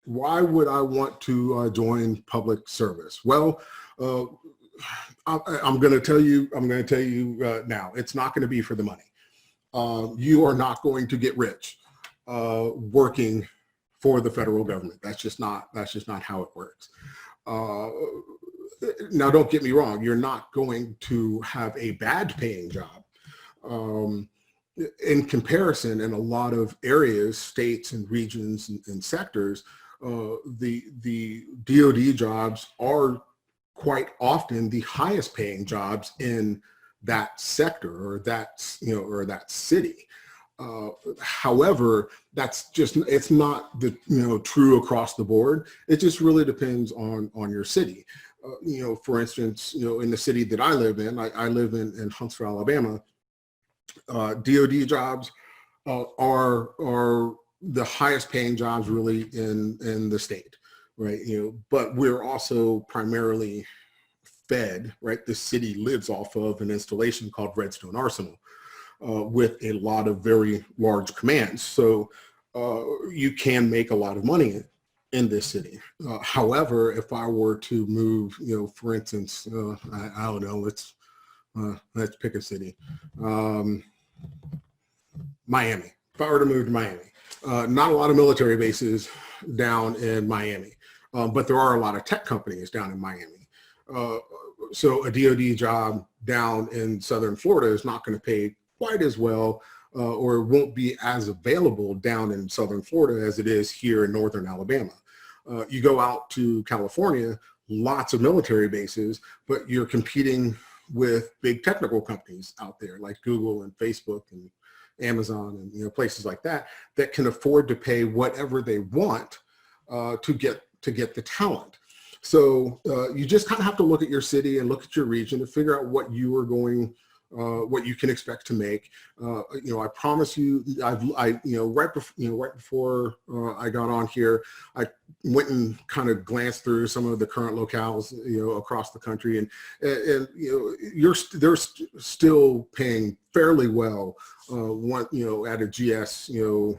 why would I want to join public service? Well, I'm going to tell you now, it's not going to be for the money. You are not going to get rich working for the federal government. That's just not how it works. Now, don't get me wrong. You're not going to have a bad paying job. In comparison, in a lot of areas, states and regions and sectors, the DoD jobs are quite often the highest paying jobs in that sector or that city. However, it's not true across the board. It just really depends on your city. For instance, in the city that I live in, I live in Huntsville, Alabama. DoD jobs are the highest paying jobs really in the state, right? But we're also primarily fed, right? The city lives off of an installation called Redstone Arsenal with a lot of very large commands. So you can make a lot of money in this city. However, if I were to move, for instance, I don't know, let's pick a city. Miami. If I were to move to Miami, not a lot of military bases down in Miami, but there are a lot of tech companies down in Miami. So a DoD job down in Southern Florida is not going to pay quite as well, or won't be as available down in Southern Florida as it is here in Northern Alabama. You go out to California, lots of military bases, but you're competing with big technical companies out there like Google and Facebook and Amazon and places like that can afford to pay whatever they want to get the talent. So you just kind of have to look at your city and look at your region to figure out what you are going, what you can expect to make. I promise you, right before I got on here, I went and kind of glanced through some of the current locales, across the country, and they're still paying fairly well. At a GS,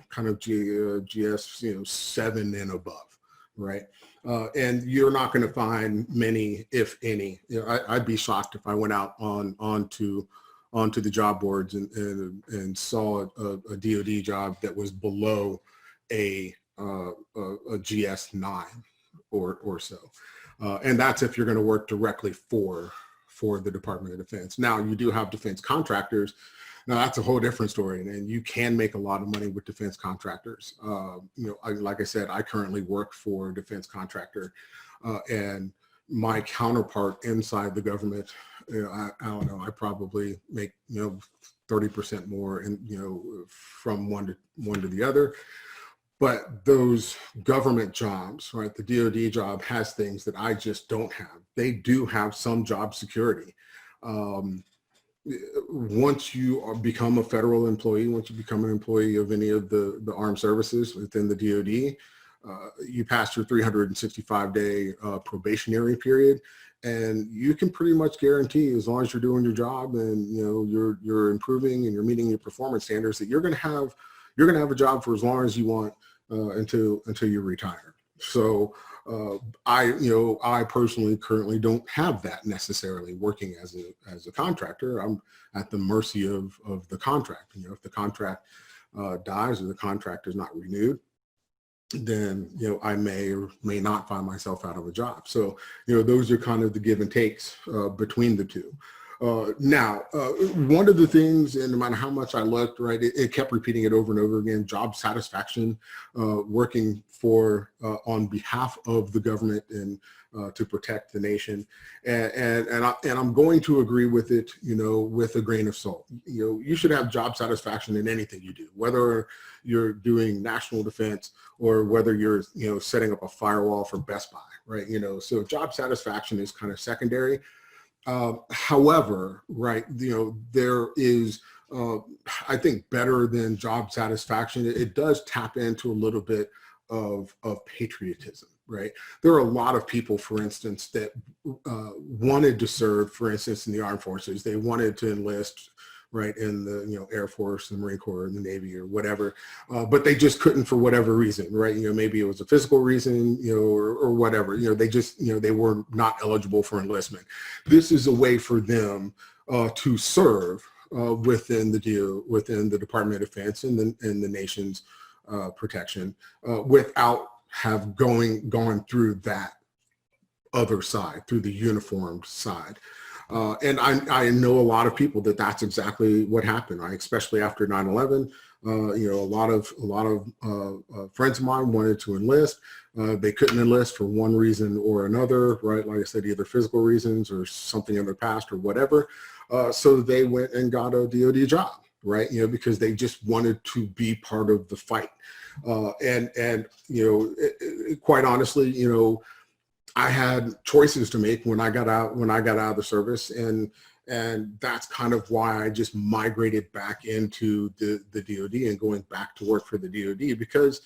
kind of GS, 7 and above, right? And you're not going to find many, if any. I'd be shocked if I went out onto the job boards and saw a DoD job that was below a GS 9 or so. And that's if you're going to work directly for the Department of Defense. Now, you do have defense contractors. Now, that's a whole different story, and you can make a lot of money with defense contractors. Like I said, I currently work for a defense contractor, and my counterpart inside the government, I don't know, I probably make 30% more, from one to the other. But those government jobs, right? The DoD job has things that I just don't have. They do have some job security. Once you become a federal employee, once you become an employee of any of the armed services within the DoD, you pass your 365-day probationary period, and you can pretty much guarantee, as long as you're doing your job and you're improving and you're meeting your performance standards, that you're going to have a job for as long as you want until you retire. So I personally currently don't have that necessarily working as a contractor. I'm at the mercy of the contract. If the contract dies or the contract is not renewed, then I may or may not find myself out of a job. So those are kind of the give and takes between the two. Now, one of the things, and no matter how much I looked, right, it kept repeating it over and over again: job satisfaction, working on behalf of the government and to protect the nation. And I'm going to agree with it, with a grain of salt. You should have job satisfaction in anything you do, whether you're doing national defense or whether you're, setting up a firewall for Best Buy, right? So job satisfaction is kind of secondary. However, right, there is, I think, better than job satisfaction. It does tap into a little bit of patriotism, right? There are a lot of people, for instance, that wanted to serve, for instance, in the armed forces. They wanted to enlist right, in the Air Force, the Marine Corps, and the Navy, or whatever, but they just couldn't for whatever reason, right? Maybe it was a physical reason, or whatever. They just they were not eligible for enlistment. This is a way for them to serve within the Department of Defense and the nation's protection without going through that other side, through the uniformed side. And I know a lot of people that's exactly what happened, right? Especially after 9/11. A lot of friends of mine wanted to enlist. They couldn't enlist for one reason or another, right? Like I said, either physical reasons or something in their past or whatever. So they went and got a DoD job, right? Because they just wanted to be part of the fight. And quite honestly, I had choices to make when I got out of the service, and that's kind of why I just migrated back into the DoD and going back to work for the DoD, because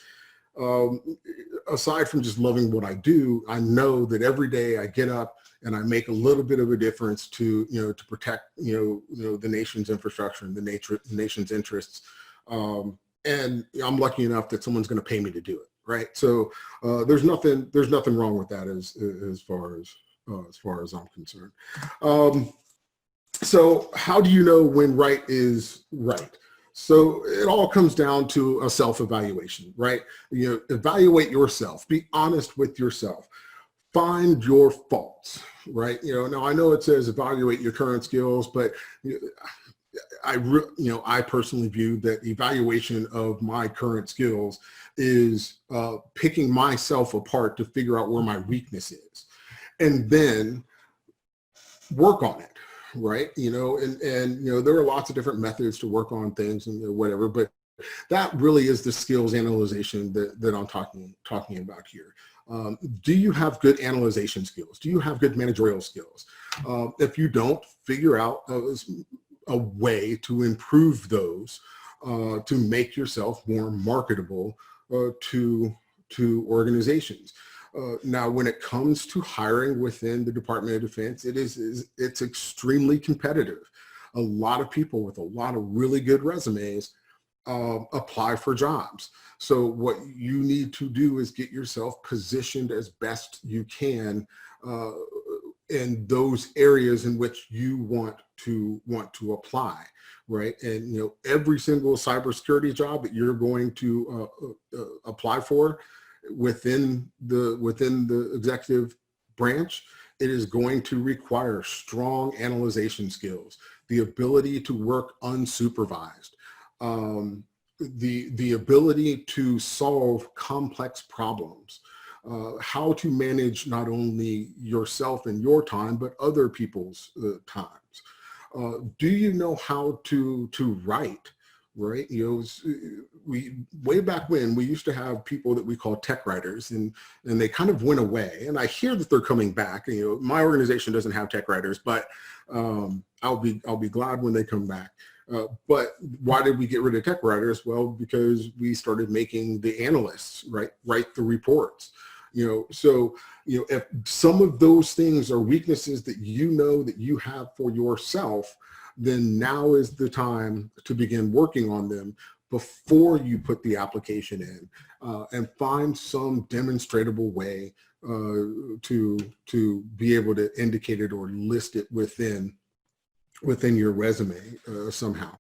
aside from just loving what I do, I know that every day I get up and I make a little bit of a difference to protect the nation's infrastructure and the nation's interests, and I'm lucky enough that someone's going to pay me to do it. Right. So there's nothing wrong with that as far as I'm concerned. So how do you know when right is right? So it all comes down to a self-evaluation, right? Evaluate yourself, be honest with yourself, find your faults, right? Now I know it says evaluate your current skills, but I personally view that evaluation of my current skills is picking myself apart to figure out where my weakness is, and then work on it, right? And there are lots of different methods to work on things and whatever, but that really is the skills analyzation that I'm talking about here. Do you have good analyzation skills? Do you have good managerial skills? If you don't, figure out a way to improve those to make yourself more marketable to organizations. Now, when it comes to hiring within the Department of Defense, it's extremely competitive. A lot of people with a lot of really good resumes apply for jobs. So what you need to do is get yourself positioned as best you can in those areas in which you want to apply, right? And every single cybersecurity job that you're going to apply for within the executive branch, it is going to require strong analyzation skills, the ability to work unsupervised, the ability to solve complex problems, how to manage not only yourself and your time, but other people's times. Do you know how to write, right? Way back when, we used to have people that we call tech writers, and they kind of went away. And I hear that they're coming back. My organization doesn't have tech writers, but I'll be glad when they come back. But why did we get rid of tech writers? Well, because we started making the analysts write the reports. So if some of those things are weaknesses that that you have for yourself, then now is the time to begin working on them before you put the application in, and find some demonstrable way to be able to indicate it or list it within your resume somehow.